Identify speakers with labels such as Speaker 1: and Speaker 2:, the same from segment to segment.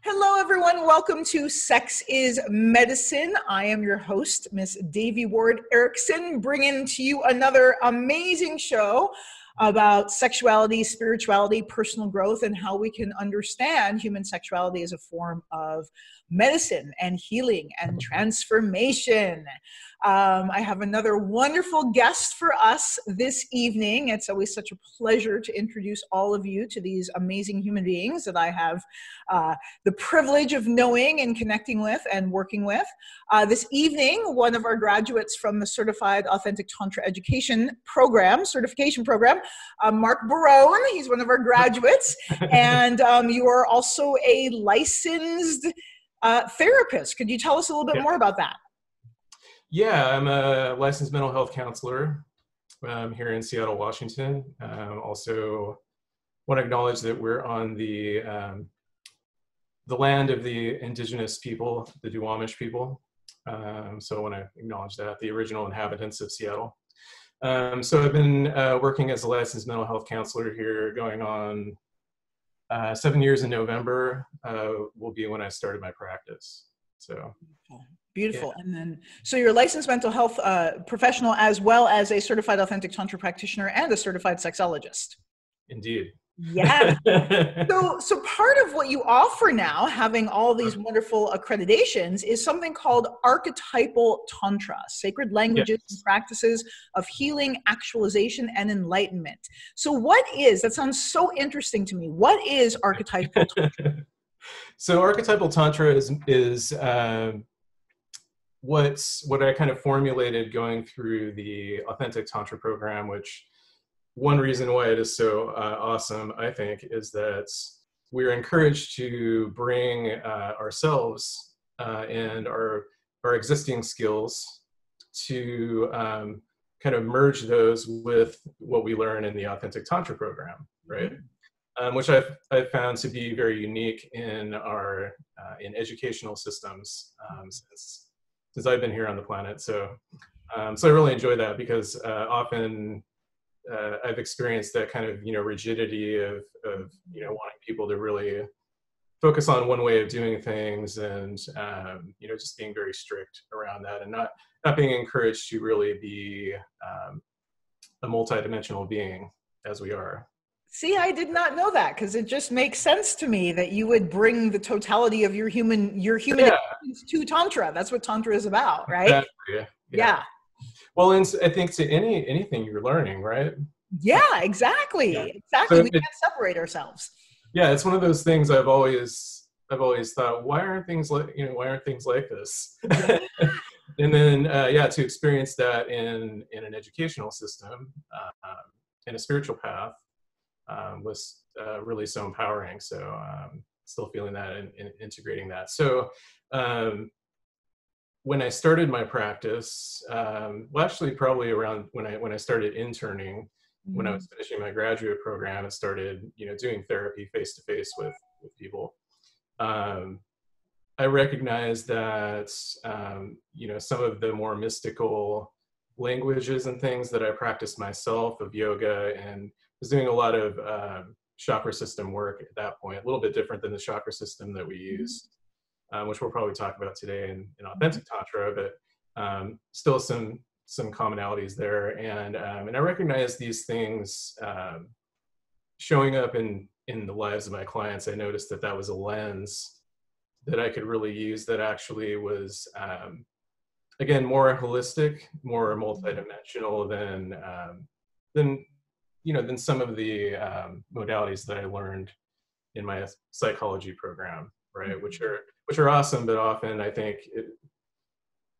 Speaker 1: Hello, everyone. Welcome to Sex is Medicine. I am your host, Miss Devi Ward Erickson, bringing to you another amazing show about sexuality, spirituality, personal growth, and how we can understand human sexuality as a form of medicine and healing and transformation. I have another wonderful guest for us this evening. It's always such a pleasure to introduce all of you to these amazing human beings that I have the privilege of knowing and connecting with and working with. This evening, one of our graduates from the Certified Authentic Tantra Education Program, certification program, Mark Barone, he's one of our graduates, and you are also a licensed therapist. Could you tell us a little bit more about that?
Speaker 2: Yeah, I'm a licensed mental health counselor here in Seattle, Washington. Also want to acknowledge that we're on the land of the indigenous people, the Duwamish people. So I want to acknowledge that, the original inhabitants of Seattle. So I've been working as a licensed mental health counselor here going on 7 years in November will be when I started my practice. So.
Speaker 1: Beautiful. Yeah. And then, so you're a licensed mental health professional as well as a certified authentic tantra practitioner and a certified sexologist.
Speaker 2: Indeed.
Speaker 1: Yeah. So part of what you offer now, having all these wonderful accreditations, is something called Archetypal Tantra, sacred languages and practices of healing, actualization, and enlightenment. So that sounds so interesting to me. What is Archetypal Tantra?
Speaker 2: So Archetypal Tantra is what I kind of formulated going through the Authentic Tantra program, which one reason why it is so awesome, I think, is that we're encouraged to bring ourselves and our existing skills to kind of merge those with what we learn in the Authentic Tantra program, right? Which I've found to be very unique in our in educational systems since I've been here on the planet. So I really enjoy that because often I've experienced that kind of, rigidity of wanting people to really focus on one way of doing things and, just being very strict around that and not being encouraged to really be a multidimensional being as we are.
Speaker 1: See, I did not know that because it just makes sense to me that you would bring the totality of your human experience to Tantra. That's what Tantra is about, right?
Speaker 2: Exactly. Yeah. Well, and I think to anything you're learning, right?
Speaker 1: Yeah, exactly. Yeah. Exactly. So we can't separate ourselves.
Speaker 2: Yeah, it's one of those things I've always thought, why aren't things like this? And then to experience that in an educational system, in a spiritual path, was really so empowering. So still feeling that and integrating that. So when I started my practice, actually probably around when I started interning, when I was finishing my graduate program and started, doing therapy face-to-face with people, I recognized that, some of the more mystical languages and things that I practiced myself of yoga and was doing a lot of chakra system work at that point, a little bit different than the chakra system that we use, which we'll probably talk about today in Authentic Tantra, but still some commonalities there. And I recognize these things showing up in the lives of my clients. I noticed that was a lens that I could really use that actually was, again, more holistic, more multidimensional than some of the modalities that I learned in my psychology program, right? Which are awesome, but often I think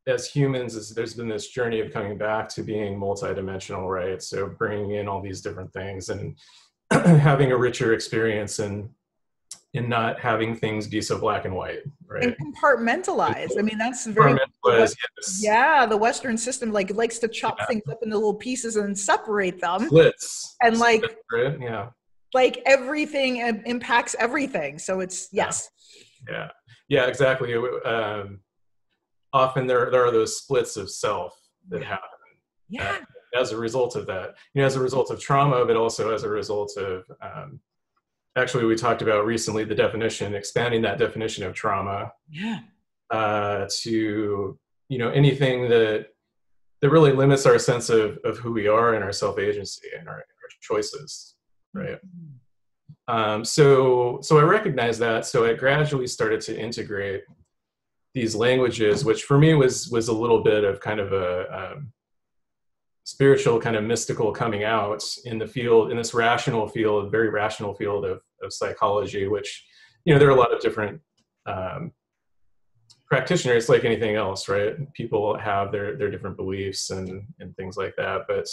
Speaker 2: as humans, there's been this journey of coming back to being multidimensional, right? So bringing in all these different things and having a richer experience and not having things be so black and white, right?
Speaker 1: And compartmentalized. I mean, that's very the Western system likes to chop things up into little pieces and separate them.
Speaker 2: Splits.
Speaker 1: And like everything impacts everything. So it's Yeah, exactly. Often there are those splits of self that happen as a result of that. As a result of trauma, but also as a result of
Speaker 2: actually we talked about recently the definition, expanding that definition of trauma to, you know, anything that really limits our sense of who we are and our self-agency and our choices, right? So I recognized that, so I gradually started to integrate these languages, which for me was a little bit of kind of a spiritual, kind of mystical coming out in the field, in this rational field, very rational field of psychology, which, you know, there are a lot of different practitioners, like anything else, right? People have their different beliefs and things like that, but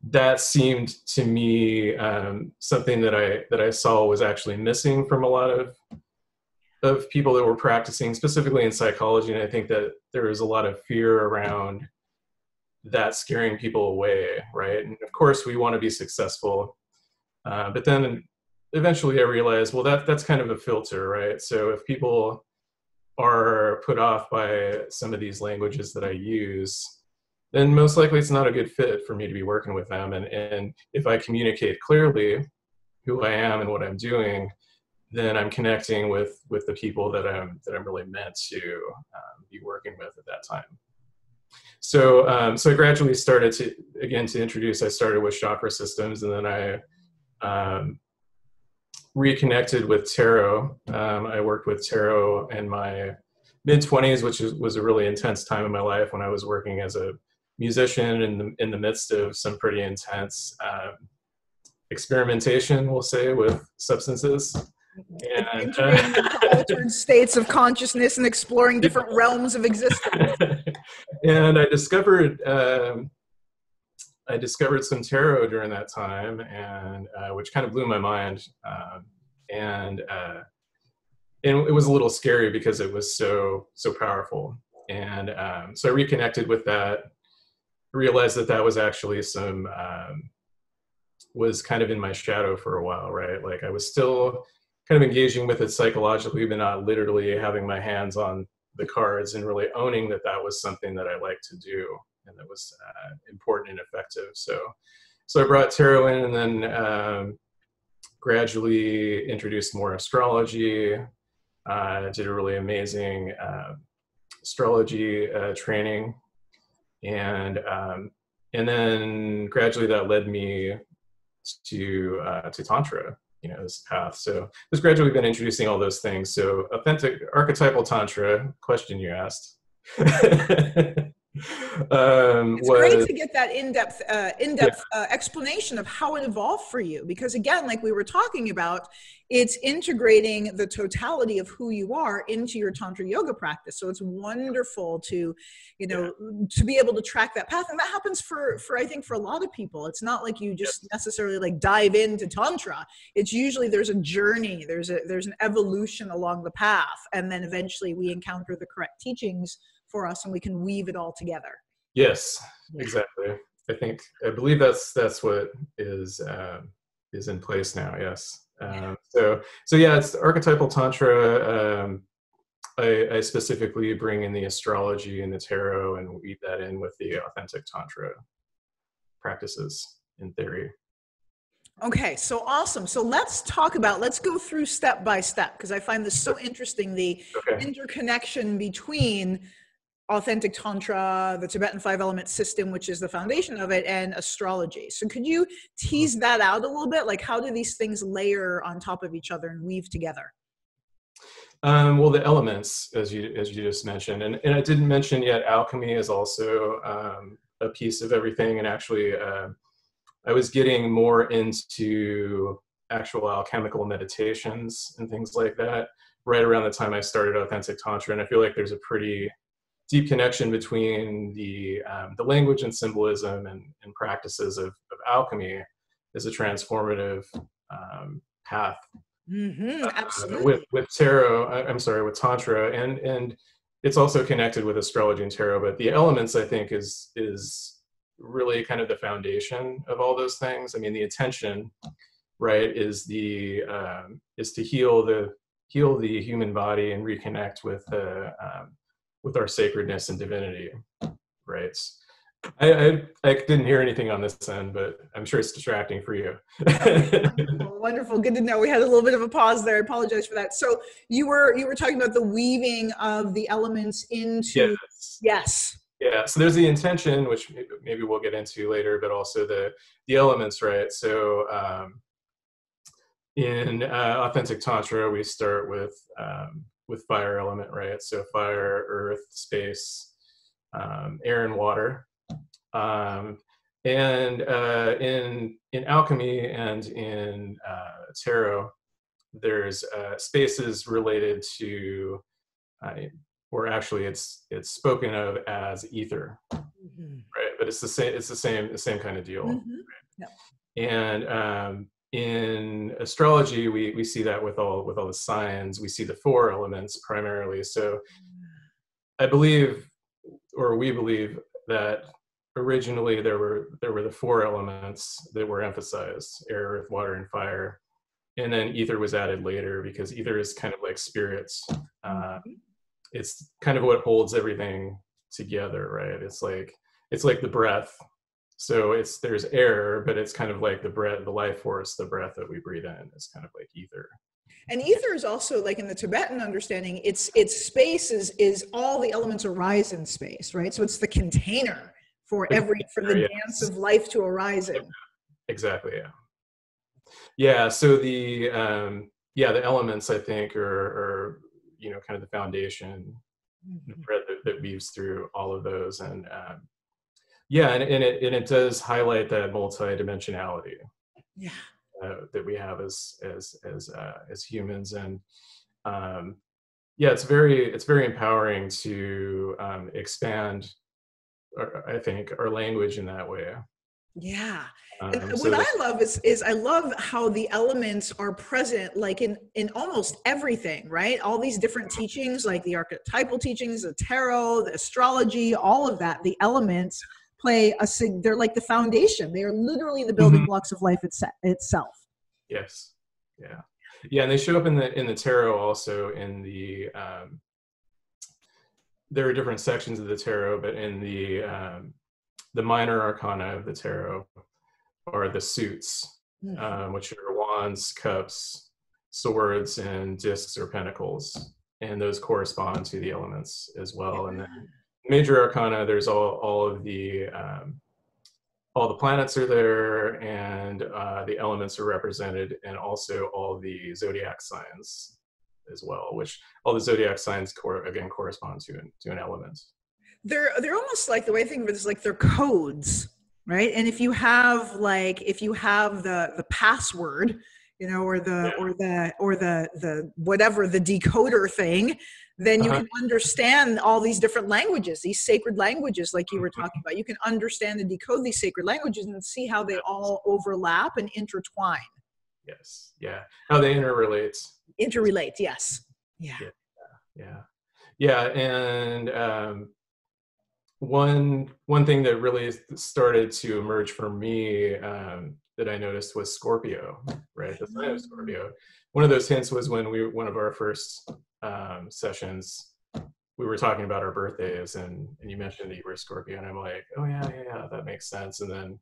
Speaker 2: that seemed to me something that I saw was actually missing from a lot of people that were practicing, specifically in psychology. And I think that there is a lot of fear around that scaring people away, right? And of course we want to be successful, but then eventually I realized, well, that's kind of a filter, right? So if people are put off by some of these languages that I use, then most likely it's not a good fit for me to be working with them. And if I communicate clearly who I am and what I'm doing, then I'm connecting with the people that I'm really meant to be working with at that time. So I gradually started to introduce. I started with chakra systems, and then I reconnected with tarot. I worked with tarot in my mid-20s, which was a really intense time in my life when I was working as a musician in the midst of some pretty intense experimentation, we'll say, with substances. And
Speaker 1: altered states of consciousness and exploring different realms of existence.
Speaker 2: And I discovered some tarot during that time, and which kind of blew my mind. And it was a little scary because it was so powerful. And so I reconnected with that, realized that was actually was kind of in my shadow for a while, right? Like I was still kind of engaging with it psychologically, but not literally having my hands on the cards and really owning that was something that I like to do and that was important and effective. So I brought tarot in, and then gradually introduced more astrology. Did a really amazing astrology training, and then gradually that led me to Tantra, you know, this path. So just gradually been introducing all those things. So authentic archetypal Tantra, question you asked.
Speaker 1: It's great to get that in-depth explanation of how it evolved for you, because again, like we were talking about, it's integrating the totality of who you are into your Tantra yoga practice. So it's wonderful to, you know, to be able to track that path. And that happens for I think for a lot of people. It's not like you just necessarily like dive into Tantra. It's usually there's a journey, there's an evolution along the path. And then eventually we encounter the correct teachings for us and we can weave it all together.
Speaker 2: Yes, exactly. I believe that's what is in place now. Yes. So yeah, it's archetypal Tantra. I specifically bring in the astrology and the tarot and weave that in with the authentic Tantra practices in theory.
Speaker 1: Okay, so awesome. So let's go through step by step, because I find this so interesting, the interconnection between authentic Tantra, the Tibetan 5-element system, which is the foundation of it, and astrology. So could you tease that out a little bit? Like, how do these things layer on top of each other and weave together?
Speaker 2: Well, the elements, as you just mentioned, and I didn't mention yet, alchemy is also a piece of everything. And actually, I was getting more into actual alchemical meditations and things like that right around the time I started authentic Tantra. And I feel like there's a pretty deep connection between the language and symbolism and practices of alchemy as a transformative path.
Speaker 1: Absolutely.
Speaker 2: With Tantra, and it's also connected with astrology and tarot. But the elements, I think, is really kind of the foundation of all those things. I mean, the intention, right, is to heal the human body and reconnect with our sacredness and divinity, right? I didn't hear anything on this end, but I'm sure it's distracting for you.
Speaker 1: Wonderful, wonderful. Good to know. We had a little bit of a pause there. I apologize for that. So you were talking about the weaving of the elements into,
Speaker 2: Yes.
Speaker 1: yes.
Speaker 2: Yeah. So there's the intention, which maybe we'll get into later, but also the elements, right? So in authentic tantra, we start with fire element, right? So fire, earth, space, air, and water. And in alchemy and in tarot, there's spaces related to, or actually it's spoken of as ether, right? But it's the same kind of deal.
Speaker 1: Mm-hmm.
Speaker 2: Right? Yep. And in astrology, we see that with all the signs. We see the 4 elements primarily. So I believe, or we believe, that originally there were the 4 elements that were emphasized: air, earth, water, and fire. And then ether was added later because ether is kind of like spirits. It's kind of what holds everything together, right? It's like the breath. So there's air, but it's kind of like the breath, the life force, the breath that we breathe in is kind of like ether.
Speaker 1: And ether is also, like in the Tibetan understanding, its space is all the elements arise in space, right? So it's the container for the dance of life to arise in.
Speaker 2: Exactly. Yeah. Yeah. So the elements, I think, are kind of the foundation, the thread that weaves through all of those, and and it does highlight that multidimensionality.
Speaker 1: Yeah.
Speaker 2: That we have as humans, and it's very empowering to expand, I think, our language in that way.
Speaker 1: Yeah. What I love is I love how the elements are present, like in almost everything, right? All these different teachings, like the archetypal teachings, the tarot, the astrology, all of that, the elements they're like the foundation. They are literally the building blocks of life itself.
Speaker 2: Yes. Yeah. Yeah. And they show up in the tarot also in the, there are different sections of the tarot, but in the minor arcana of the tarot are the suits, which are wands, cups, swords, and discs or pentacles. And those correspond to the elements as well. Yeah. And then major arcana, there's all the planets are there, and the elements are represented, and also all the zodiac signs as well, which all the zodiac signs again correspond to an element.
Speaker 1: They're almost like, the way I think of it is like they're codes, right? And if you have the password, or the whatever, the decoder thing, then you can understand all these different languages, these sacred languages, like you were talking about. You can understand and decode these sacred languages and see how they all overlap and intertwine.
Speaker 2: Yes. Yeah. How they interrelate.
Speaker 1: Yes. Yeah.
Speaker 2: Yeah. And one thing that really started to emerge for me that I noticed was Scorpio, right? The sign of Scorpio. One of those hints was when one of our first sessions, we were talking about our birthdays, and you mentioned that you were a Scorpio, and I'm like, oh yeah, that makes sense. And then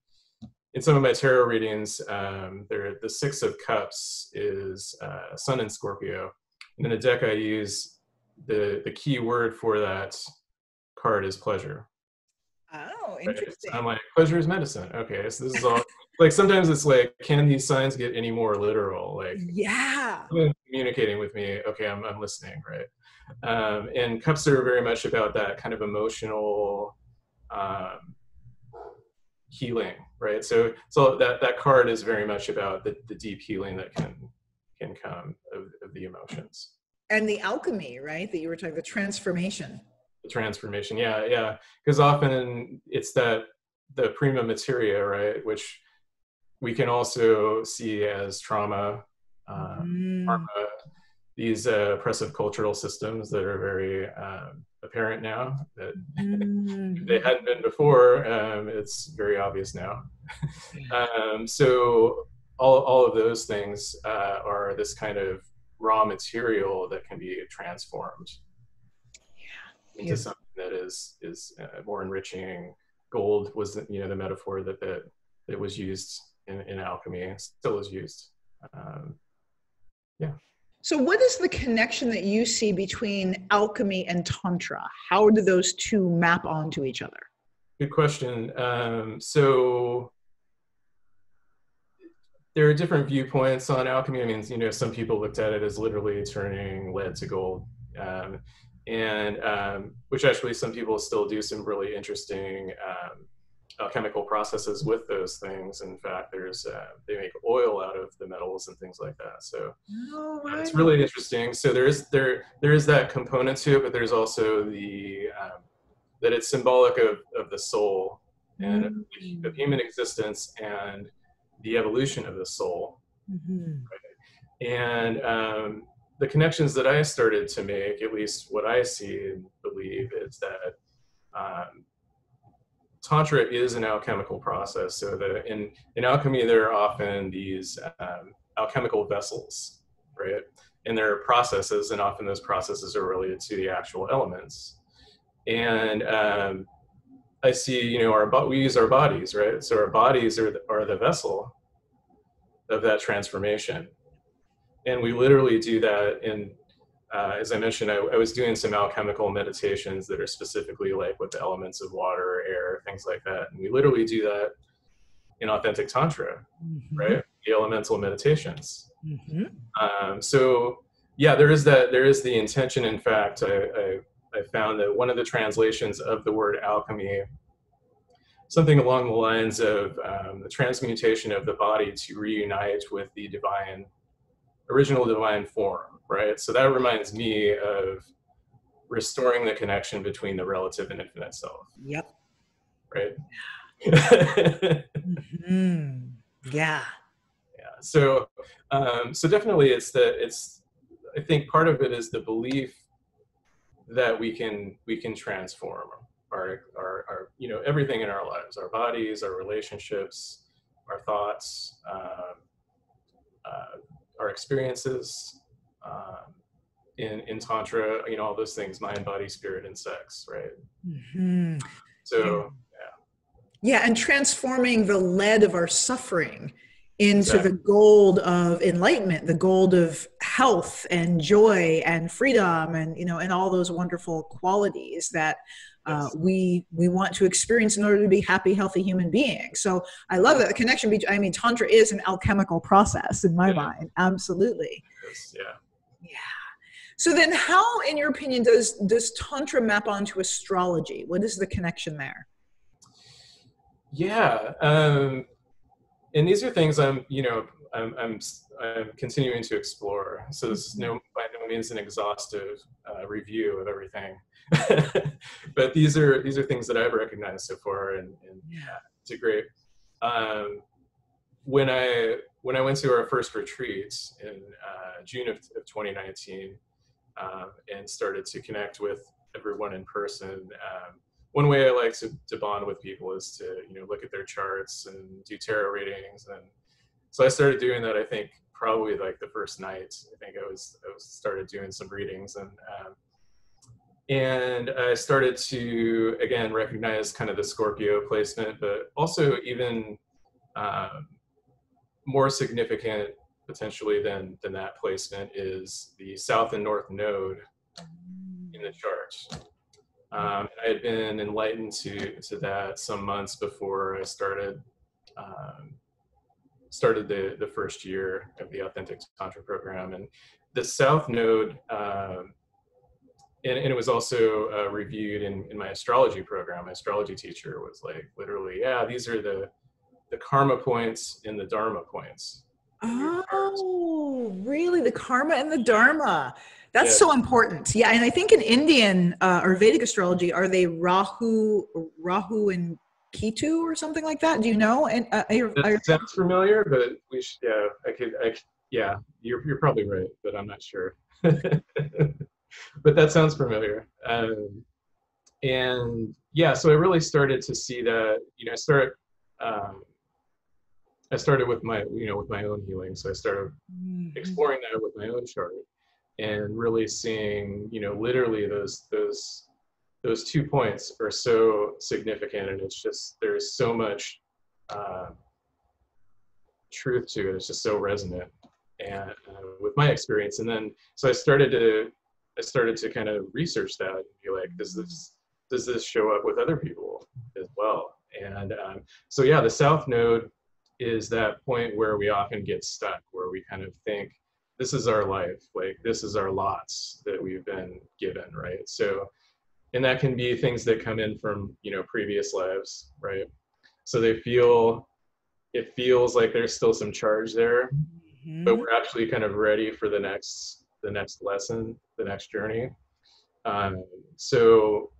Speaker 2: in some of my tarot readings, the 6 of Cups is Sun in Scorpio, and in the deck I use the key word for that card is pleasure.
Speaker 1: Oh, interesting.
Speaker 2: Right? I'm like, pleasure is medicine. Okay, so this is all like, sometimes it's like, can these signs get any more literal? Like,
Speaker 1: yeah,
Speaker 2: communicating with me. Okay, I'm listening, right? And cups are very much about that kind of emotional healing, right? So that card is very much about the deep healing that can come of the emotions.
Speaker 1: And the alchemy, right? That you were talking, the transformation.
Speaker 2: The transformation, yeah. Because often it's the prima materia, right? Which we can also see as trauma, karma, these oppressive cultural systems that are very apparent now, that they hadn't been before. It's very obvious now. So all of those things are this kind of raw material that can be transformed into something that is more enriching, gold was, the metaphor that was used in alchemy, still is used. Yeah.
Speaker 1: So what is the connection that you see between alchemy and Tantra? How do those two map onto each other?
Speaker 2: Good question. So there are different viewpoints on alchemy. I mean, some people looked at it as literally turning lead to gold. Which actually some people still do some really interesting alchemical processes with those things. In fact, they make oil out of the metals and things like that. So it's really interesting. So there is that component to it, but there's also that it's symbolic of the soul and of human existence and the evolution of the soul. Right? And the connections that I started to make, at least what I see and believe, is that Tantra is an alchemical process. So that in alchemy, there are often these alchemical vessels, right? And there are processes, and often those processes are related to the actual elements. And I see, we use our bodies, right? So our bodies are the vessel of that transformation. And we literally do that in, as I mentioned, I was doing some alchemical meditations that are specifically like with the elements of water, air, things like that. And we literally do that in authentic Tantra, right? The elemental meditations. So yeah, there is the intention. In fact, I found that one of the translations of the word alchemy, something along the lines of the transmutation of the body to reunite with the original divine form, right? So that reminds me of restoring the connection between the relative and infinite self.
Speaker 1: Yep.
Speaker 2: Right?
Speaker 1: Yeah.
Speaker 2: Yeah. So definitely I think part of it is the belief that we can transform our everything in our lives, our bodies, our relationships, our thoughts, our experiences, in Tantra, all those things, mind, body, spirit, and sex, right? So
Speaker 1: yeah, and transforming the lead of our suffering into the gold of enlightenment, the gold of health and joy and freedom, and and all those wonderful qualities that we want to experience in order to be happy, healthy human beings. So I love that the connection between, Tantra is an alchemical process in my mind. Absolutely.
Speaker 2: Yes, yeah.
Speaker 1: So then how, in your opinion, does Tantra map onto astrology? What is the connection there?
Speaker 2: Yeah. And these are things I'm continuing to explore. So this is by no means an exhaustive review of everything, but these are things that I've recognized so far, and it's a great. When I went to our first retreat in June of 2019, and started to connect with everyone in person. One way I like to bond with people is to look at their charts and do tarot readings, and so I started doing that. I think probably like the first night. I think I started doing some readings, and I started to again recognize kind of the Scorpio placement, but also even more significant potentially than that placement is the South and North node in the chart. I had been enlightened to that some months before I started the first year of the Authentic Tantra program. And the South node, and it was also reviewed in my astrology program. My astrology teacher was like, literally, yeah, these are the karma points and the Dharma points.
Speaker 1: Oh, really? The karma and the Dharma. That's so important. Yeah, and I think in Indian or Vedic astrology, are they Rahu and Ketu or something like that? Do you know? And
Speaker 2: that sounds familiar, but we should. Yeah, you're probably right, but I'm not sure. But that sounds familiar. And yeah, so I really started to see that. I started with my own healing. So I started exploring that with my own chart and really seeing, literally those those 2 points are so significant, and it's just, there's so much truth to it. It's just so resonant, and with my experience. And then so I started to kind of research that and be like, does this show up with other people as well? And so yeah, the South Node is that point where we often get stuck, where we kind of think this is our life, like this is our lots that we've been given, right? So, and that can be things that come in from, you know, previous lives, right? So it feels like there's still some charge there, but we're actually kind of ready for the next lesson, the next journey. So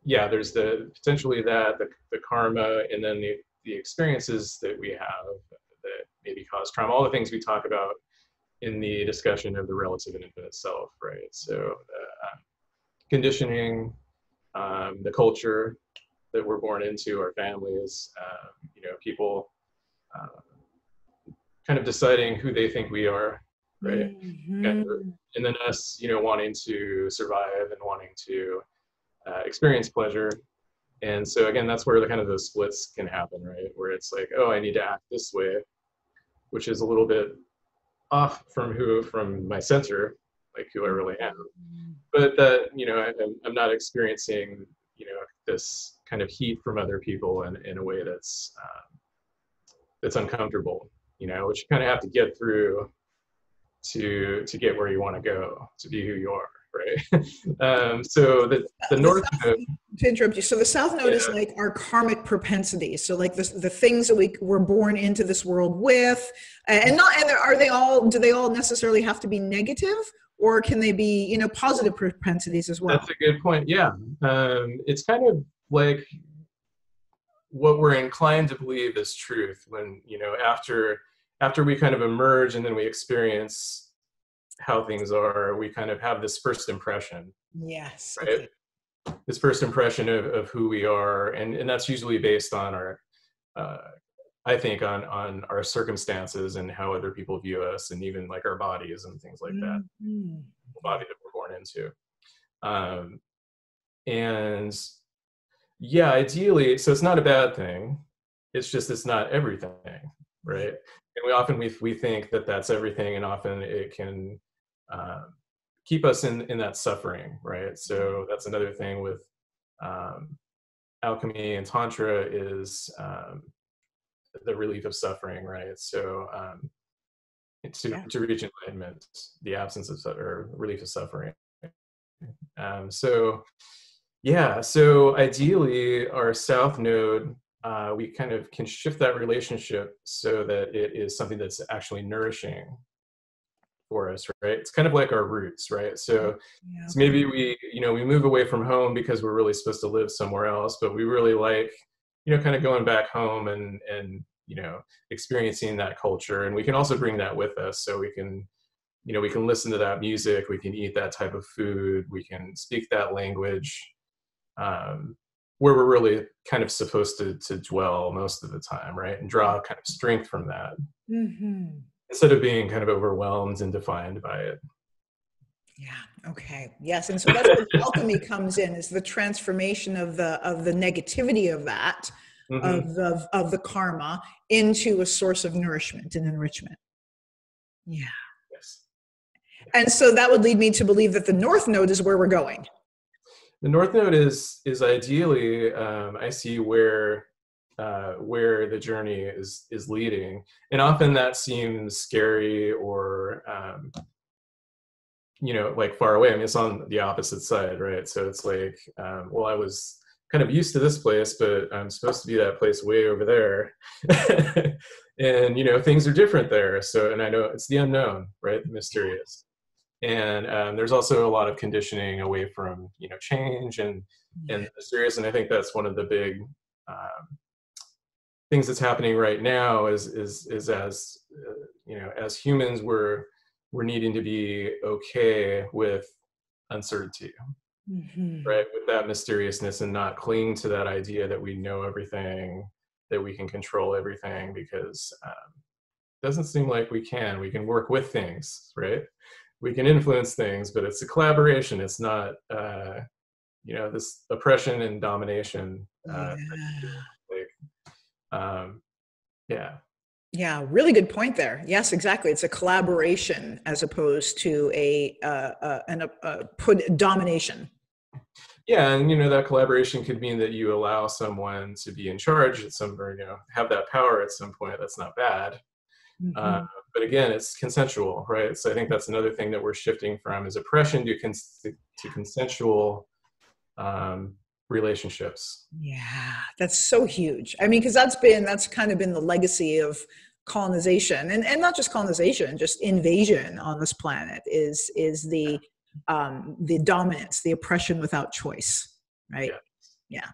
Speaker 2: yeah, there's potentially the karma, and then the experiences that we have that maybe cause trauma, all the things we talk about in the discussion of the relative and infinite self, right? So conditioning, the culture that we're born into, our families, you know, people kind of deciding who they think we are, right? And then us, you know, wanting to survive and wanting to experience pleasure. And so again, that's where the kind of those splits can happen, right? Where it's like, oh, I need to act this way, which is a little bit off from my center, like who I really am. But that, you know, I'm not experiencing, you know, this kind of heat from other people in a way that's uncomfortable, you know, which you kind of have to get through to get where you want to go, to be who you are, right? So the North Node,
Speaker 1: to interrupt you, so the South Node is like our karmic propensities, so like the things that we were born into this world with, and do they all necessarily have to be negative, or can they be, you know, positive propensities as well?
Speaker 2: That's a good point. Yeah, it's kind of like what we're inclined to believe is truth when, you know, after we kind of emerge and then we experience how things are, we kind of have this first impression.
Speaker 1: Yes.
Speaker 2: Right? Okay. This first impression of who we are, and that's usually based on our, I think on our circumstances and how other people view us, and even like our bodies and things like that, the body that we're born into. And yeah, ideally, so it's not a bad thing. It's just, it's not everything, right? And we think that that's everything, and often it can keep us in that suffering, right? So that's another thing with alchemy and tantra is the relief of suffering, right? So to reach enlightenment, the absence of or relief of suffering. So ideally our South Node, we kind of can shift that relationship so that it is something that's actually nourishing for us, right? It's kind of like our roots, right? So maybe we move away from home because we're really supposed to live somewhere else, but we really like, you know, kind of going back home and you know, experiencing that culture. And we can also bring that with us. So we can, you know, we can listen to that music, we can eat that type of food, we can speak that language, where we're really kind of supposed to dwell most of the time, right? And draw kind of strength from that. Instead of being kind of overwhelmed and defined by it.
Speaker 1: Yeah. Okay. Yes. And so that's where alchemy comes in, is the transformation of the negativity of that, of the karma, into a source of nourishment and enrichment. Yeah.
Speaker 2: Yes.
Speaker 1: And so that would lead me to believe that the North Node is where we're going.
Speaker 2: The North Node is ideally, I see where the journey is leading, and often that seems scary or you know, like far away. I mean, it's on the opposite side, right? So it's like, well, I was kind of used to this place, but I'm supposed to be that place way over there, and you know, things are different there. So, and I know it's the unknown, right? The mysterious. And there's also a lot of conditioning away from, you know, change and mysterious. And I think that's one of the big things that's happening right now is as you know, as humans, we're needing to be okay with uncertainty, right? With that mysteriousness, and not cling to that idea that we know everything, that we can control everything, because it doesn't seem like we can. We can work with things, right? We can influence things, but it's a collaboration. It's not this oppression and domination.
Speaker 1: Yeah.
Speaker 2: Yeah.
Speaker 1: Yeah, really good point there. Yes, exactly. It's a collaboration as opposed to a domination.
Speaker 2: Yeah, and that collaboration could mean that you allow someone to be in charge at some, or have that power at some point. That's not bad.
Speaker 1: Mm-hmm.
Speaker 2: But again, it's consensual, right? So I think that's another thing that we're shifting from is oppression to consensual relationships.
Speaker 1: Yeah, that's so huge. I mean, because that's kind of been the legacy of colonization, and not just colonization, just invasion on this planet is the dominance, the oppression without choice, right? Yeah,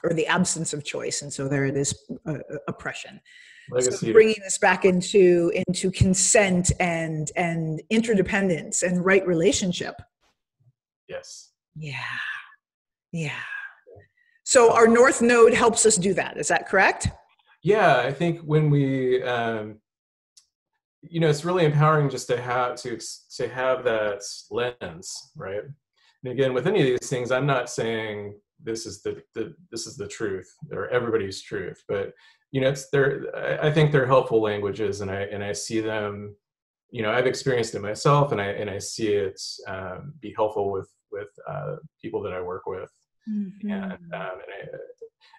Speaker 1: or the absence of choice, and so there it is, oppression.
Speaker 2: Legacy.
Speaker 1: So bringing this back into consent and interdependence and right relationship.
Speaker 2: Yes.
Speaker 1: Yeah. So our North Node helps us do that. Is that correct?
Speaker 2: Yeah, I think when we, it's really empowering just to have that lens, right? And again, with any of these things, I'm not saying this is the truth or everybody's truth, but I think they're helpful languages, and I see them. I've experienced it myself, and I see it be helpful with people that I work with. Mm-hmm.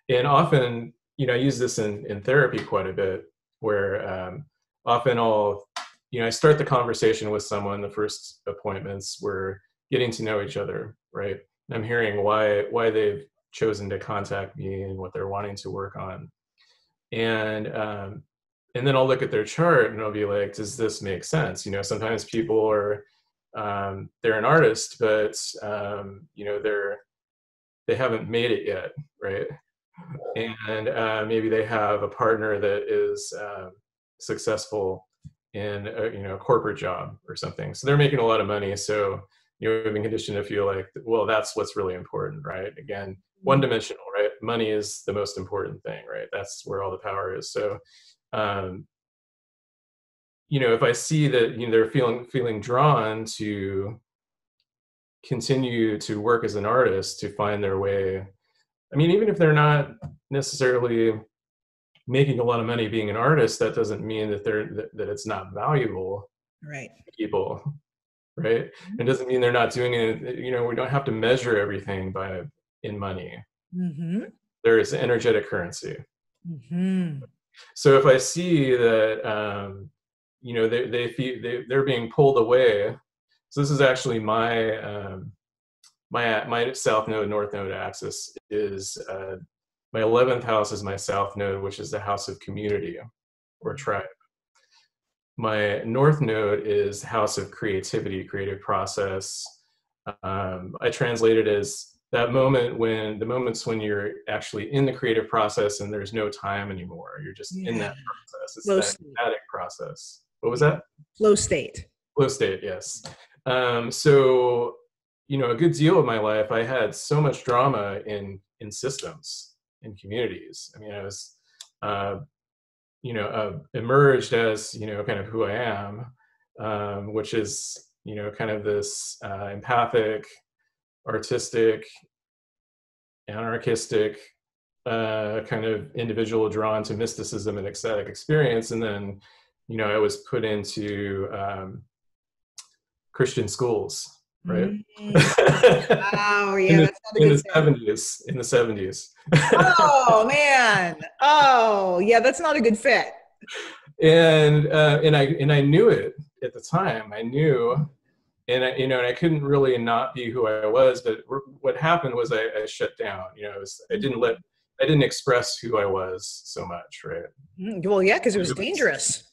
Speaker 2: And often, I use this in therapy quite a bit, where often I start the conversation with someone. The first appointments, we're getting to know each other, right? And I'm hearing why they've chosen to contact me and what they're wanting to work on. And then I'll look at their chart and I'll be like, does this make sense? Sometimes people are, they're an artist, but, they haven't made it yet, right? And maybe they have a partner that is successful in a corporate job or something. So they're making a lot of money. So you've been conditioned to feel like, well, that's what's really important, right? Again, one-dimensional, right? Money is the most important thing, right? That's where all the power is. So, if I see that they're feeling drawn to continue to work as an artist, to find their way. I mean, even if they're not necessarily making a lot of money being an artist, that doesn't mean that that it's not valuable,
Speaker 1: right?
Speaker 2: To people, right? It doesn't mean they're not doing it. We don't have to measure everything in money.
Speaker 1: Mm-hmm.
Speaker 2: There is energetic currency.
Speaker 1: Mm-hmm.
Speaker 2: So if I see that they're being pulled away. So this is actually my South Node, North Node axis is my 11th house is my South Node, which is the house of community or tribe. My North Node is house of creativity, creative process. I translate it as the moments when you're actually in the creative process and there's no time anymore. You're just in that process. It's that static process. What was that?
Speaker 1: Flow state.
Speaker 2: Flow state, yes. So, a good deal of my life, I had so much drama in systems, in communities. I mean, I was, emerged as, kind of who I am, which is, kind of this empathic, artistic, anarchistic kind of individual drawn to mysticism and ecstatic experience. And then, I was put into Christian schools, right?
Speaker 1: Wow, yeah, that's not a good
Speaker 2: thing. In the 70s.
Speaker 1: Oh man. Oh yeah, that's not a good fit.
Speaker 2: And I knew it at the time. I knew, and I couldn't really not be who I was. But what happened was I shut down. I didn't express who I was so much, right?
Speaker 1: Well, yeah, because it was dangerous.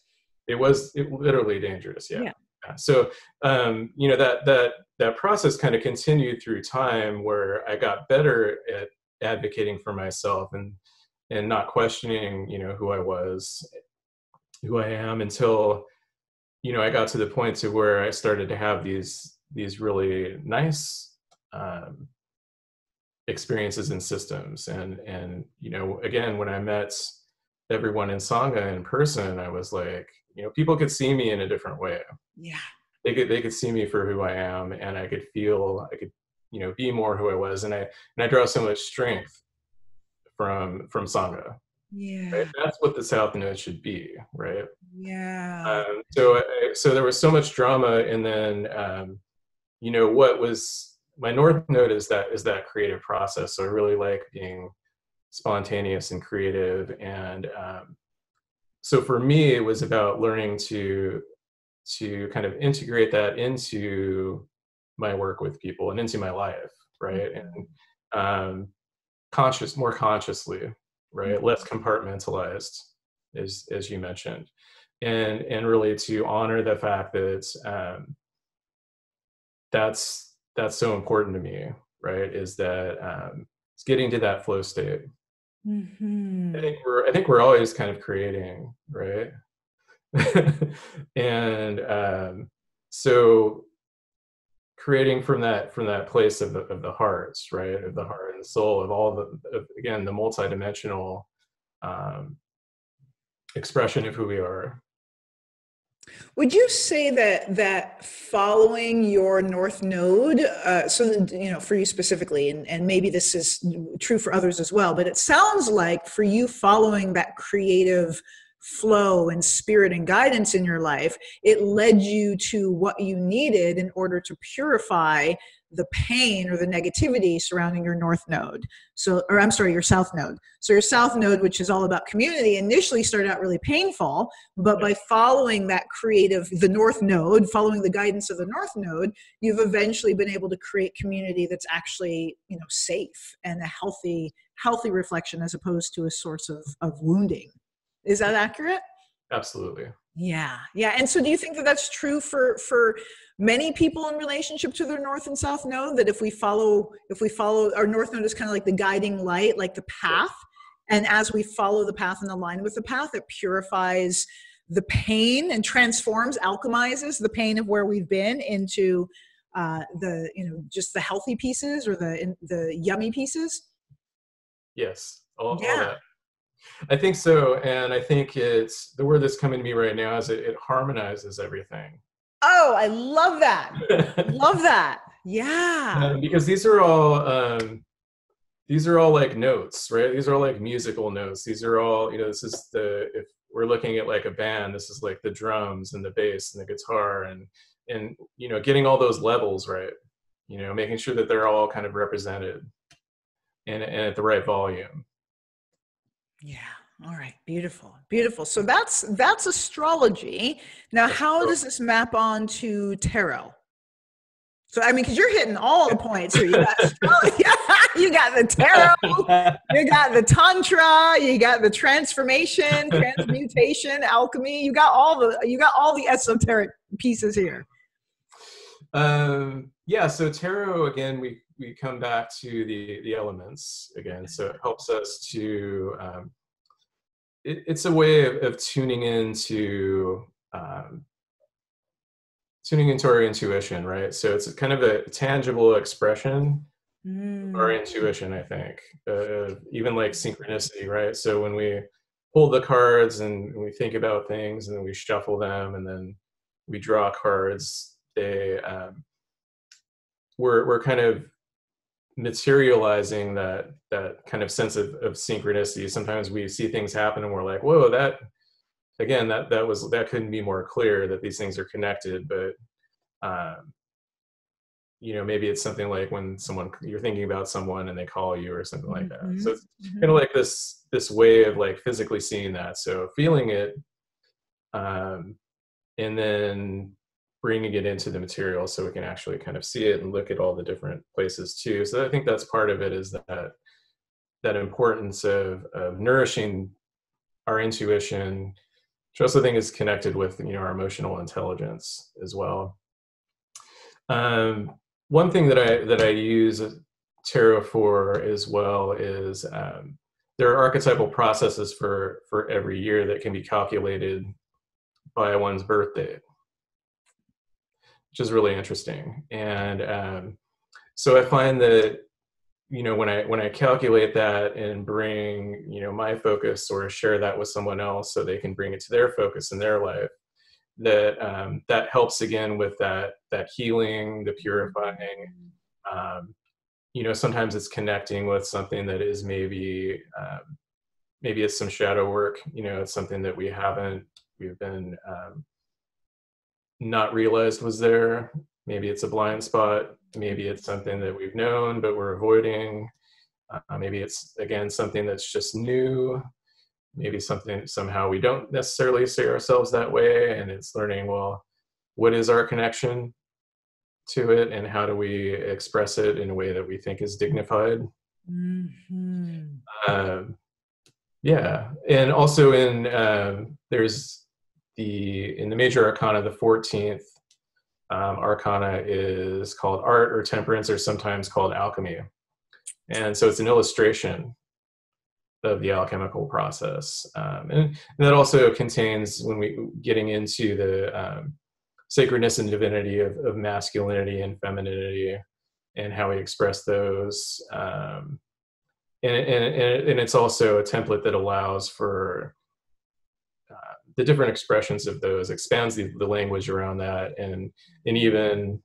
Speaker 2: It was literally dangerous. Yeah. So, that process kind of continued through time, where I got better at advocating for myself and not questioning, who I was, who I am, until, I got to the point to where I started to have these really nice experiences in systems. And, again, when I met everyone in Sangha in person, I was like, people could see me in a different way.
Speaker 1: Yeah.
Speaker 2: They could see me for who I am, and I could you know, be more who I was. And I draw so much strength from Sangha, right?
Speaker 1: Yeah.
Speaker 2: That's what the South Node should be, right?
Speaker 1: Yeah.
Speaker 2: So there was so much drama, and then you know, what was my North Node is that creative process. So I really like being spontaneous and creative, and so for me, it was about learning to kind of integrate that into my work with people and into my life, right? And more consciously, right? Less compartmentalized, as you mentioned, and really to honor the fact that that's so important to me, right? Is that it's getting to that flow state. I think we're always kind of creating, right? And so creating from that place of the hearts, right? Of the heart and the soul, of all again, the multidimensional expression of who we are.
Speaker 1: Would you say that following your North Node, so you know, for you specifically, and maybe this is true for others as well, but it sounds like for you following that creative flow and spirit and guidance in your life, it led you to what you needed in order to purify the pain or the negativity surrounding your North Node. So, or I'm sorry, your South Node. So your South Node, which is all about community, initially started out really painful, but by following that the North Node, following the guidance of the North Node, you've eventually been able to create community that's actually, you know, safe and a healthy reflection, as opposed to a source of wounding. Is that accurate?
Speaker 2: Absolutely.
Speaker 1: Yeah. And so do you think that that's true for many people in relationship to their North and South Node, that if we follow our North Node is kind of like the guiding light, like the path, and as we follow the path and align with the path, it purifies the pain and transforms, alchemizes the pain of where we've been into the, you know, just the healthy pieces or the yummy pieces?
Speaker 2: Yes. All that. I think so, and I think it's the word that's coming to me right now is it harmonizes everything.
Speaker 1: Oh, I love that. Love that. Yeah.
Speaker 2: Because these are all like notes, right? These are all like musical notes. These are all, you know, this is if we're looking at like a band, this is like the drums and the bass and the guitar and you know, getting all those levels right, you know, making sure that they're all kind of represented and at the right volume.
Speaker 1: Yeah. All right. Beautiful. So that's astrology. Now, how does this map on to tarot? So, I mean, because you're hitting all the points here. You got astrology, you got the tarot, you got the tantra, you got the transformation, transmutation, alchemy. You got all the esoteric pieces here.
Speaker 2: Yeah. So tarot, again, we come back to the elements again. So it helps us to it's a way of tuning into our intuition, right? So it's kind of a tangible expression of our intuition, I think, even like synchronicity, right? So when we pull the cards and we think about things and then we shuffle them and then we draw cards, we're kind of materializing that kind of sense of synchronicity. Sometimes we see things happen and we're like, whoa, that couldn't be more clear that these things are connected. But you know, maybe it's something like when you're thinking about someone and they call you or something like that. So it's kind of like this way of like physically seeing that. So feeling it and then bringing it into the material so we can actually kind of see it and look at all the different places too. So I think that's part of it, is that importance of nourishing our intuition, which I also think is connected with, you know, our emotional intelligence as well. One thing that I use tarot for as well is there are archetypal processes for every year that can be calculated by one's birth date, which is really interesting. And so I find that, you know, when I calculate that and bring, you know, my focus or share that with someone else so they can bring it to their focus in their life, that helps again with that healing, the purifying, You know, sometimes it's connecting with something that is maybe it's some shadow work. You know, it's something that we've been not realized was there. Maybe it's a blind spot. Maybe it's something that we've known but we're avoiding. Maybe it's, again, something that's just new. Maybe something somehow we don't necessarily see ourselves that way, and it's learning, well, what is our connection to it, and how do we express it in a way that we think is dignified? Yeah, and also there's in the major arcana, the 14th arcana is called art or temperance, or sometimes called alchemy. And so it's an illustration of the alchemical process. And that also contains, when we getting into the sacredness and divinity of masculinity and femininity and how we express those. And it's also a template that allows for the different expressions of those, expands the language around that, and even,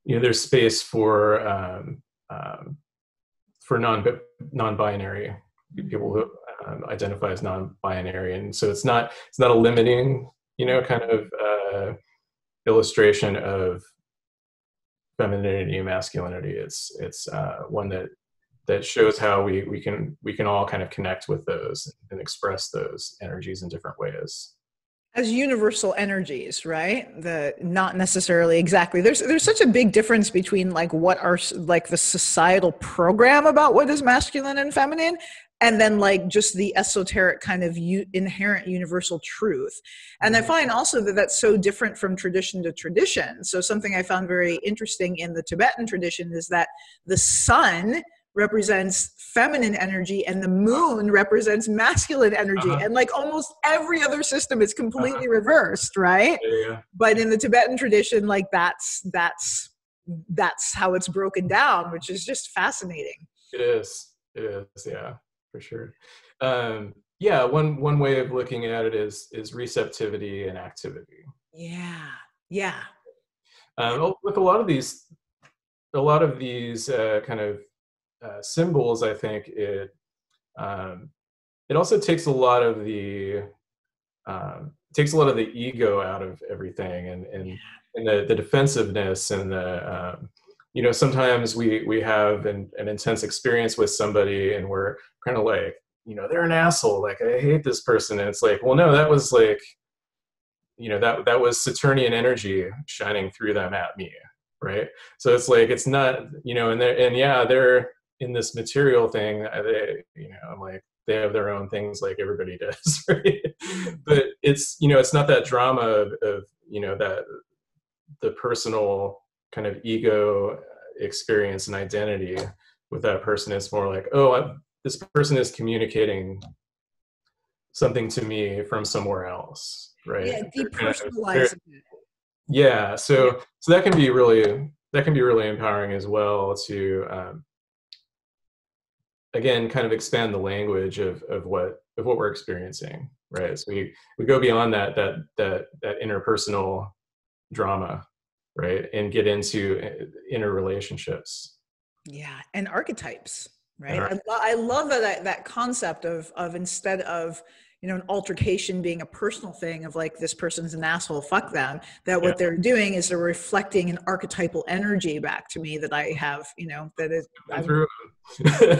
Speaker 2: you know, there's space for non-binary people who identify as non-binary, and so it's not a limiting, you know, kind of illustration of femininity and masculinity. It's one that shows how we can all kind of connect with those and express those energies in different ways
Speaker 1: as universal energies, right? Not necessarily exactly. There's such a big difference between like what are like the societal program about what is masculine and feminine, and then like just the esoteric kind of inherent universal truth. And I find also that that's so different from tradition to tradition. So something I found very interesting in the Tibetan tradition is that the sun represents feminine energy and the moon represents masculine energy. And like almost every other system is completely reversed, right?
Speaker 2: Yeah.
Speaker 1: But in the Tibetan tradition, like that's how it's broken down, which is just fascinating.
Speaker 2: It is, yeah, for sure. Yeah, one way of looking at it is receptivity and activity.
Speaker 1: Yeah.
Speaker 2: With a lot of these kind of symbols, I think it also takes a lot of the ego out of everything, and the defensiveness, and the you know, sometimes we have an intense experience with somebody and we're kind of like, you know, they're an asshole, like I hate this person, and it's like, well, no, that was like, you know, that was Saturnian energy shining through them at me, right? So it's like, it's not, you know, they're in this material thing, you know, I'm like, they have their own things like everybody does, right? But it's, you know, it's not that drama of you know, that the personal kind of ego experience and identity with that person. It's more like, oh, this person is communicating something to me from somewhere else, right?
Speaker 1: Yeah, depersonalizing it.
Speaker 2: Yeah, so that can be really empowering as well to again, kind of expand the language of what we're experiencing, right? So we go beyond that interpersonal drama, right, and get into inner relationships.
Speaker 1: Yeah, and archetypes, right? I love that concept of instead of, you know, an altercation being a personal thing of like, this person's an asshole, fuck them, that what they're doing is they're reflecting an archetypal energy back to me that I have, you know, that is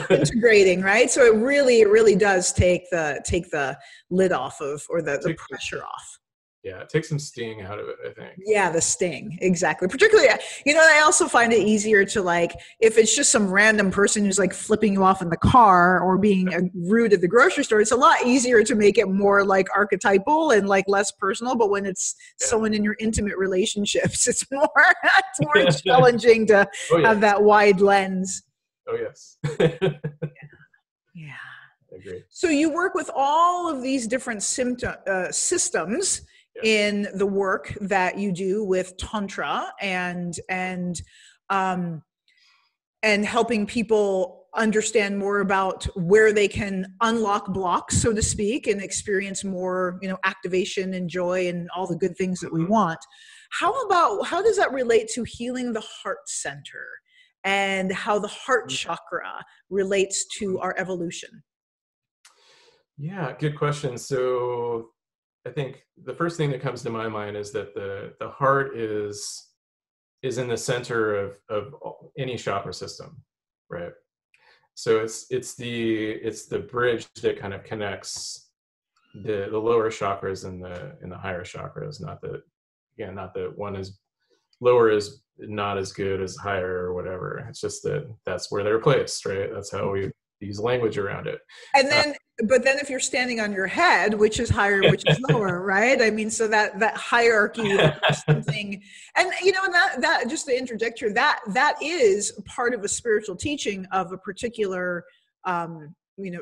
Speaker 1: integrating, right? So it really does take the lid off of, or the pressure off.
Speaker 2: Yeah, it takes some sting out of it, I think.
Speaker 1: Yeah, the sting, exactly. Particularly, you know, I also find it easier to, like, if it's just some random person who's like flipping you off in the car or being rude at the grocery store, it's a lot easier to make it more like archetypal and like less personal. But when it's someone in your intimate relationships, it's more challenging to have that wide lens.
Speaker 2: Oh, yes.
Speaker 1: Yeah.
Speaker 2: I agree.
Speaker 1: So you work with all of these different systems in the work that you do with Tantra, and helping people understand more about where they can unlock blocks, so to speak, and experience more, you know, activation and joy and all the good things that we want. How does that relate to healing the heart center and how the heart chakra relates to our evolution?
Speaker 2: Yeah, good question. So I think the first thing that comes to my mind is that the heart is in the center of any chakra system, right? So it's the bridge that kind of connects the lower chakras and the higher chakras. Not that one is lower is not as good as higher or whatever. It's just that's where they're placed, right? That's how we use language around it.
Speaker 1: And then, but then if you're standing on your head, which is higher, which is lower, right? I mean, so that hierarchy is something, and that just to interject here, that is part of a spiritual teaching of a particular,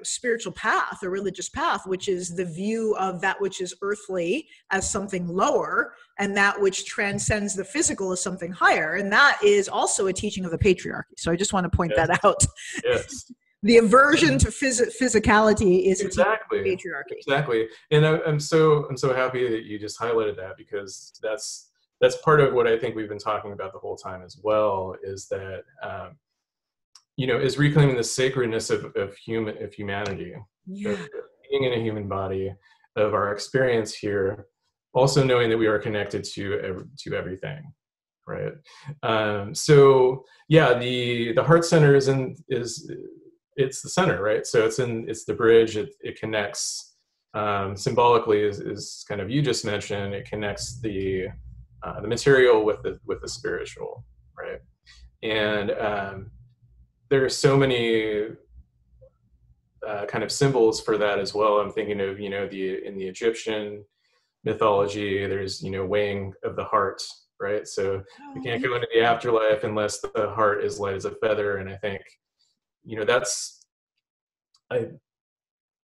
Speaker 1: spiritual path or religious path, which is the view of that which is earthly as something lower, and that which transcends the physical as something higher. And that is also a teaching of the patriarchy. So I just want to point that out.
Speaker 2: Yes.
Speaker 1: The aversion to physicality is
Speaker 2: exactly
Speaker 1: a patriarchy.
Speaker 2: Exactly, and I'm so happy that you just highlighted that, because that's part of what I think we've been talking about the whole time as well. Is that is reclaiming the sacredness of humanity, of being in a human body, of our experience here, also knowing that we are connected to everything, right? So yeah, the heart center it's the center, right? So it's the bridge. It connects symbolically, is kind of, you just mentioned, it connects the material with the spiritual, right? And there are so many kind of symbols for that as well. I'm thinking of in the Egyptian mythology, there's weighing of the heart, right? So you can't go into the afterlife unless the heart is light as a feather. And I think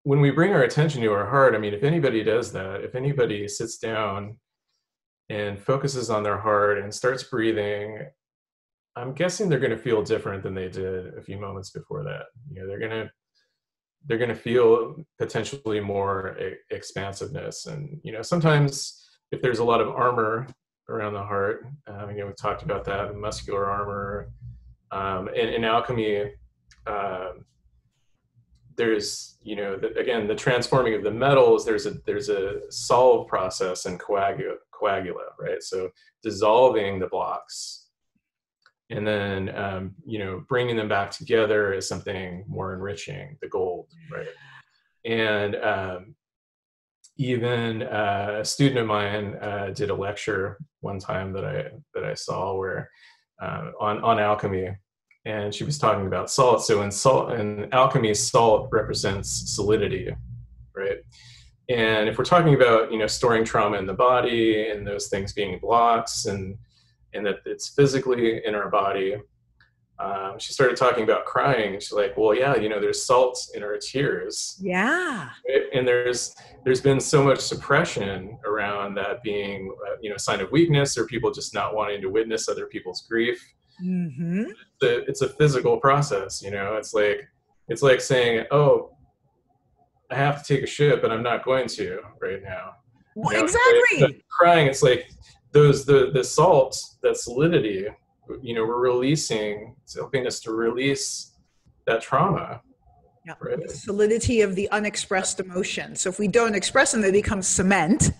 Speaker 2: when we bring our attention to our heart, I mean, if anybody does that, if anybody sits down and focuses on their heart and starts breathing, I'm guessing they're going to feel different than they did a few moments before that. They're going to feel potentially more expansiveness. And sometimes if there's a lot of armor around the heart, we talked about that, muscular armor, in alchemy. There's the transforming of the metals. There's a solve process in coagula, right? So dissolving the blocks and then bringing them back together is something more enriching, the gold, right? And even a student of mine did a lecture one time that I saw where on alchemy. And she was talking about salt. So in alchemy, salt represents solidity, right? And if we're talking about storing trauma in the body and those things being blocks and that it's physically in our body, she started talking about crying. And she's like, well, yeah, there's salt in our tears.
Speaker 1: Yeah.
Speaker 2: Right? And there's been so much suppression around that being a sign of weakness, or people just not wanting to witness other people's grief.
Speaker 1: Mm-hmm.
Speaker 2: It's a physical process, it's like saying, oh, I have to take a shit, but I'm not going to right now.
Speaker 1: Exactly.
Speaker 2: Crying, it's like the salt, that solidity, we're releasing. It's helping us to release that trauma.
Speaker 1: Yeah.
Speaker 2: Right?
Speaker 1: The solidity of the unexpressed emotion. So if we don't express them, they become cement,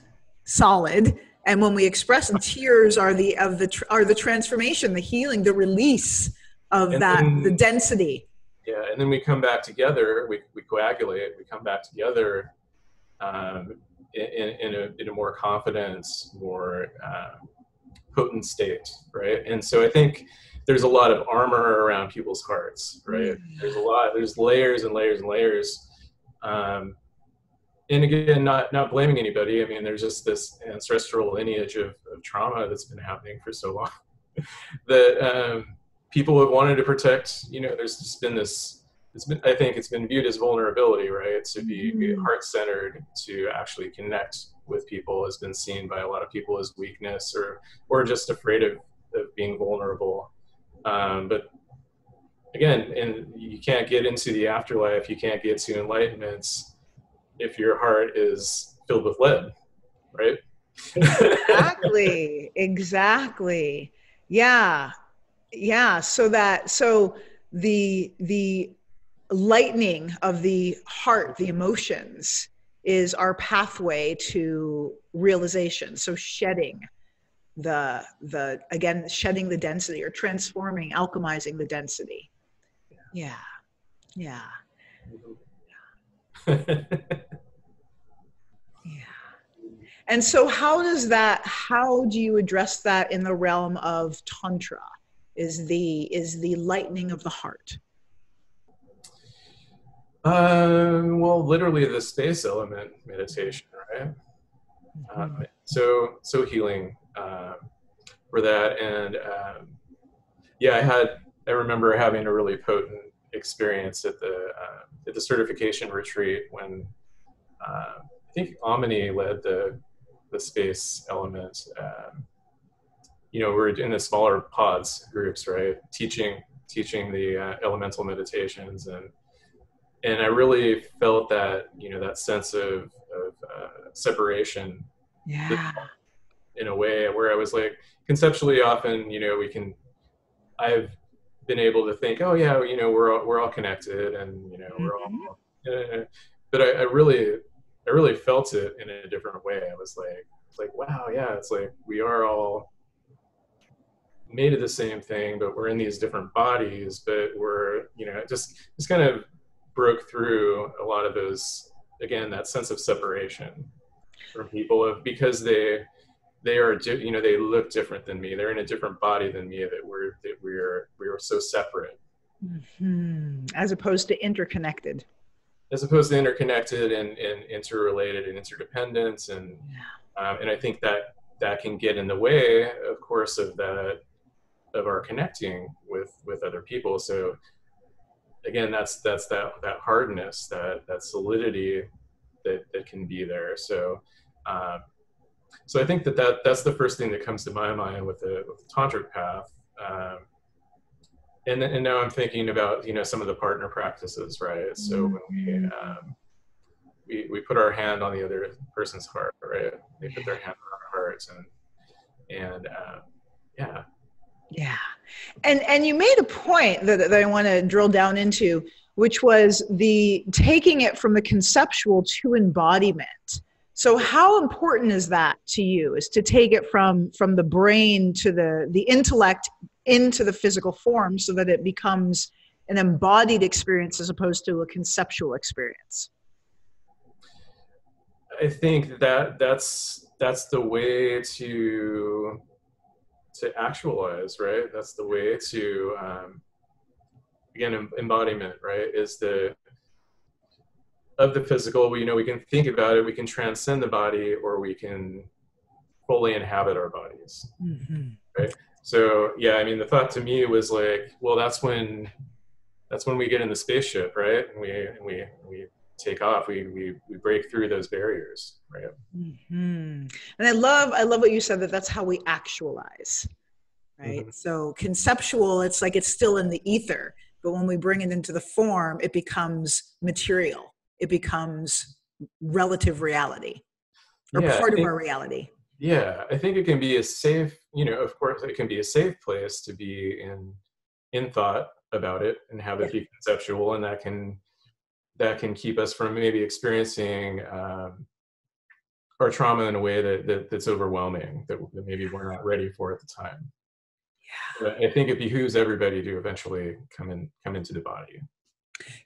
Speaker 1: solid. And when we express them, tears are the transformation, the healing, the release of the density.
Speaker 2: Yeah, and then we come back together. We coagulate. We come back together in a more confident, more potent state, right? And so I think there's a lot of armor around people's hearts, right? There's layers and layers and layers. And again, not blaming anybody. I mean, there's just this ancestral lineage of trauma that's been happening for so long that people have wanted to protect. There's just been this. I think it's been viewed as vulnerability, right? To be heart-centered, to actually connect with people has been seen by a lot of people as weakness or just afraid of being vulnerable. But again, and you can't get into the afterlife. You can't get to enlightenment if your heart is filled with lead, right?
Speaker 1: Exactly. Yeah. Yeah. So the lightening of the heart, the emotions, is our pathway to realization. So shedding again, shedding the density, or transforming, alchemizing the density. Yeah. Yeah. Yeah. And so how do you address that in the realm of Tantra? Is the lightening of the heart?
Speaker 2: Well, literally the space element meditation, right? So healing for that. And yeah, I remember having a really potent experience at the certification retreat when I think Omni led the space element. We're in the smaller pods groups, right? Teaching the elemental meditations, and I really felt that, that sense of separation.
Speaker 1: Yeah.
Speaker 2: In a way where I was like, conceptually, often, I've been able to think, oh yeah, we're all connected, and we're all, but I really felt it in a different way. I was like, wow, yeah, it's like we are all made of the same thing, but we're in these different bodies, but we're, just kind of broke through a lot of those, again, that sense of separation from people, because they are, they look different than me. They're in a different body than me, that we're so separate.
Speaker 1: As opposed to interconnected.
Speaker 2: As opposed to interconnected and interrelated and interdependence. And I think that can get in the way, of course, of our connecting with other people. So again, that's that hardness, that solidity that can be there. So so I think that's the first thing that comes to my mind with the tantric path. And now I'm thinking about, some of the partner practices, right? So when we put our hand on the other person's heart, right? They put their hand on our hearts, and yeah.
Speaker 1: Yeah. And you made a point that I want to drill down into, which was the taking it from the conceptual to embodiment. So how important is that to you, is to take it from the brain to the intellect into the physical form, so that it becomes an embodied experience as opposed to a conceptual experience?
Speaker 2: I think that's the way to actualize, right? That's the way to, again, embodiment, right? Is of the physical. We can think about it, we can transcend the body, or we can fully inhabit our bodies, right? So yeah, I mean, the thought to me was like, well, that's when we get in the spaceship, right? And we take off, we break through those barriers, right?
Speaker 1: And I love what you said, that's how we actualize, right? So conceptual, it's like it's still in the ether, but when we bring it into the form, it becomes material. It becomes relative reality, or part of our reality.
Speaker 2: Yeah, I think it can be a safe, of course, it can be a safe place to be in thought about it, and have it be conceptual, and that can keep us from maybe experiencing our trauma in a way that's overwhelming, that maybe we're not ready for at the time. Yeah, but I think it behooves everybody to eventually come into the body.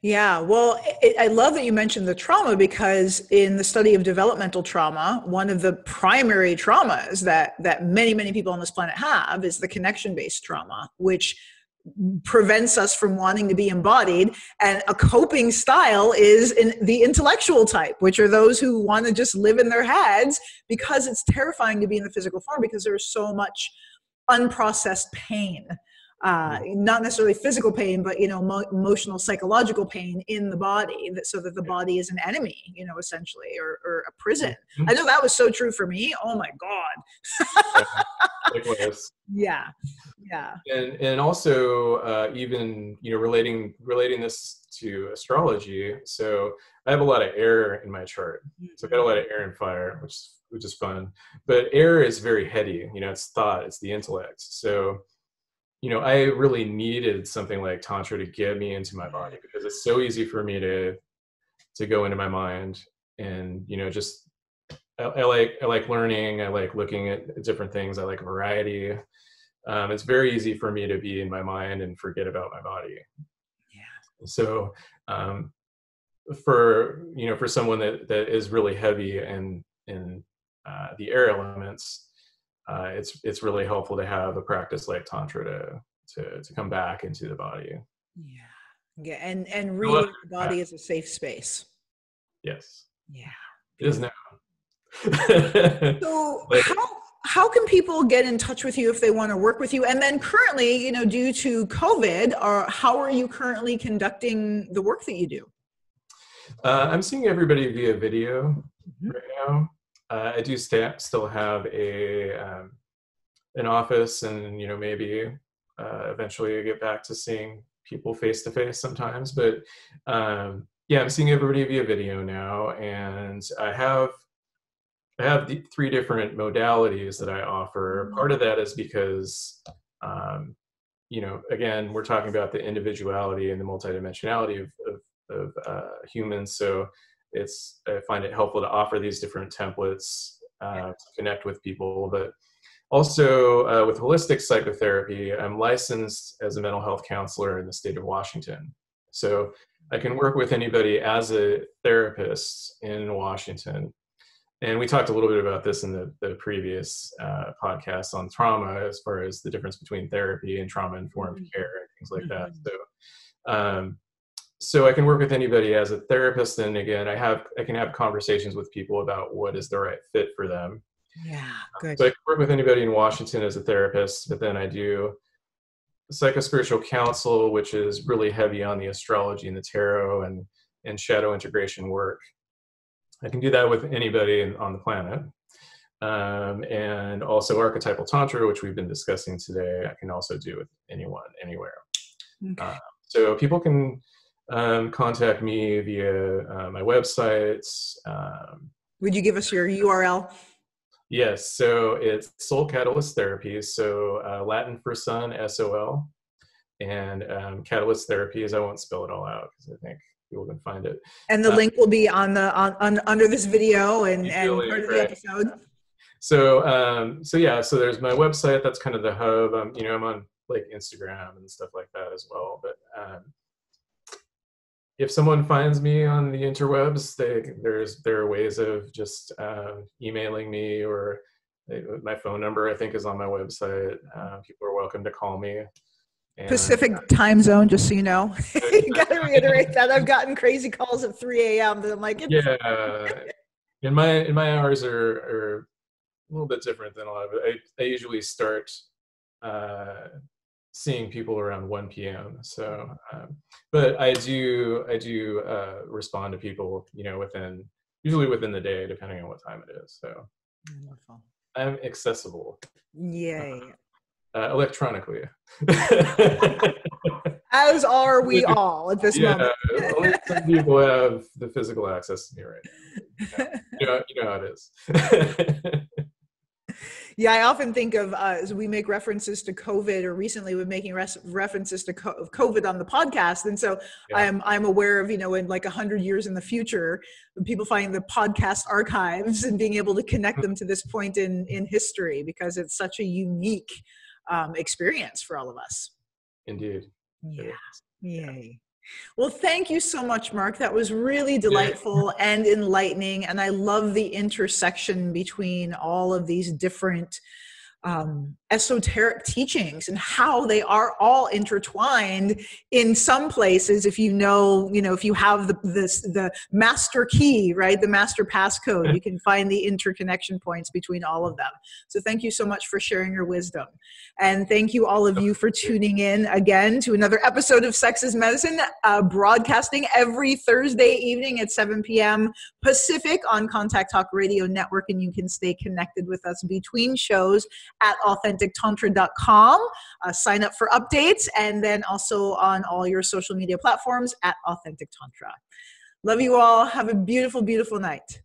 Speaker 1: Yeah, well, I love that you mentioned the trauma, because in the study of developmental trauma, one of the primary traumas that many, many people on this planet have is the connection-based trauma, which prevents us from wanting to be embodied. And a coping style is the intellectual type, which are those who want to just live in their heads, because it's terrifying to be in the physical form, because there's so much unprocessed pain. Not necessarily physical pain, but emotional, psychological pain in the body, so that the body is an enemy, essentially, or a prison. I know that was so true for me. Oh my God.
Speaker 2: Likewise.
Speaker 1: Yeah.
Speaker 2: And also even relating this to astrology. So I have a lot of air in my chart. So I've got a lot of air and fire, which is fun. But air is very heady. It's thought. It's the intellect. So I really needed something like Tantra to get me into my body, because it's so easy for me to go into my mind. And, just, I like learning. I like looking at different things. I like variety. It's very easy for me to be in my mind and forget about my body.
Speaker 1: Yeah.
Speaker 2: So, for someone that is really heavy in the air elements, it's really helpful to have a practice like Tantra to come back into the body.
Speaker 1: Yeah, and really, the body is a safe space.
Speaker 2: Yes.
Speaker 1: Yeah,
Speaker 2: it is now.
Speaker 1: So how can people get in touch with you if they want to work with you? And then currently, due to COVID, how are you currently conducting the work that you do?
Speaker 2: I'm seeing everybody via video right now. I do still have an office, and maybe eventually I get back to seeing people face to face sometimes. But yeah, I'm seeing everybody via video now, and I have the 3 different modalities that I offer. Part of that is because again, we're talking about the individuality and the multidimensionality of humans. So I find it helpful to offer these different templates to connect with people. But also with holistic psychotherapy, I'm licensed as a mental health counselor in the state of Washington. So I can work with anybody as a therapist in Washington. And we talked a little bit about this in the previous podcast on trauma, as far as the difference between therapy and trauma-informed care and things like that. So I can work with anybody as a therapist, and again, I can have conversations with people about what is the right fit for them.
Speaker 1: Yeah, good.
Speaker 2: So I can work with anybody in Washington as a therapist, but then I do psychospiritual counsel, which is really heavy on the astrology and the tarot and shadow integration work. I can do that with anybody on the planet. And also Archetypal Tantra, which we've been discussing today, I can also do with anyone, anywhere. Okay. So people can contact me via my websites.
Speaker 1: Would you give us your URL?
Speaker 2: Yes, so it's Soul Catalyst Therapies, so Latin for sun, SOL, and Catalyst Therapies. I won't spell it all out because I think people can find it.
Speaker 1: And the link will be on under this video and part of the episode.
Speaker 2: So yeah, so there's my website. That's kind of the hub. I'm on like Instagram and stuff like that as well. But if someone finds me on the interwebs, there are ways of just emailing me, or my phone number I think is on my website. People are welcome to call me. And,
Speaker 1: Pacific time zone, just so you know. You got to reiterate that. I've gotten crazy calls at 3 a.m. that I'm like,
Speaker 2: and my hours are a little bit different than a lot of it. I usually start seeing people around 1 p.m. So, but I do respond to people, usually within the day, depending on what time it is. So
Speaker 1: wonderful.
Speaker 2: I'm accessible.
Speaker 1: Yay.
Speaker 2: Electronically.
Speaker 1: As are we all at this moment.
Speaker 2: Only some people have the physical access to me right now. You know how it is.
Speaker 1: Yeah, I often think of as we make references to COVID, or recently we're making references to COVID on the podcast. And so I'm aware of, in like 100 years in the future, people finding the podcast archives and being able to connect them to this point in history, because it's such a unique experience for all of us.
Speaker 2: Indeed.
Speaker 1: Yeah. Yay. Well, thank you so much, Mark. That was really delightful and enlightening. And I love the intersection between all of these different esoteric teachings and how they are all intertwined in some places. If you have the master key, right? The master passcode, you can find the interconnection points between all of them. So thank you so much for sharing your wisdom. And thank you all of you for tuning in again to another episode of Sex is Medicine, broadcasting every Thursday evening at 7 p.m. Pacific on Contact Talk Radio Network. And you can stay connected with us between shows at authentictantra.com. Sign up for updates, and then also on all your social media platforms at Authentic Tantra. Love you all. Have a beautiful, beautiful night.